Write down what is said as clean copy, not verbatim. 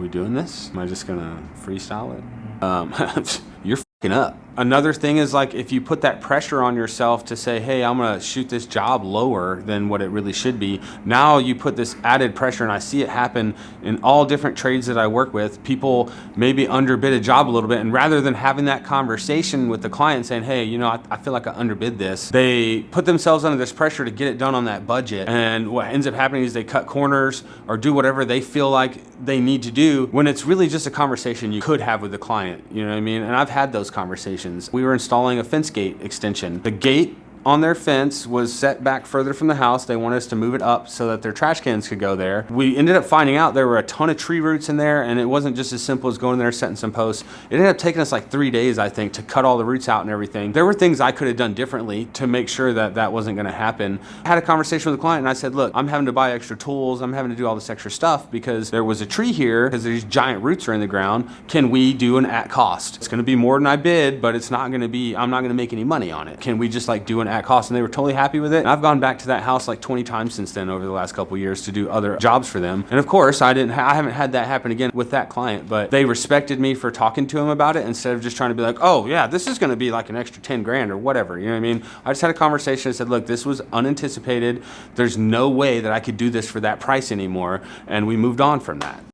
we doing this? Am I just gonna freestyle it? You're fucking up. Another thing is like if you put that pressure on yourself to say, hey, I'm gonna shoot this job lower than what it really should be. Now you put this added pressure, and I see it happen in all different trades that I work with. People maybe underbid a job a little bit, and rather than having that conversation with the client saying, hey, you know, I feel like I underbid this, they put themselves under this pressure to get it done on that budget. And what ends up happening is they cut corners or do whatever they feel like they need to do when it's really just a conversation you could have with the client. You know what I mean? And I've had those conversations. We were installing a fence gate extension. The gate on their fence was set back further from the house. They wanted us to move it up so that their trash cans could go there. We ended up finding out there were a ton of tree roots in there, and it wasn't just as simple as going in there, setting some posts. It ended up taking us like 3 days, I think, to cut all the roots out and everything. There were things I could have done differently to make sure that that wasn't gonna happen. I had a conversation with the client and I said, look, I'm having to buy extra tools. I'm having to do all this extra stuff because there was a tree here because these giant roots are in the ground. Can we do an at cost? It's gonna be more than I bid, but it's not gonna be, I'm not gonna make any money on it. Can we just like do an at cost? And they were totally happy with it. And I've gone back to that house like 20 times since then over the last couple of years to do other jobs for them. And of course, I haven't had that happen again with that client, but they respected me for talking to them about it instead of just trying to be like, oh yeah, this is gonna be like an extra 10 grand or whatever, you know what I mean? I just had a conversation and said, look, this was unanticipated. There's no way that I could do this for that price anymore. And we moved on from that.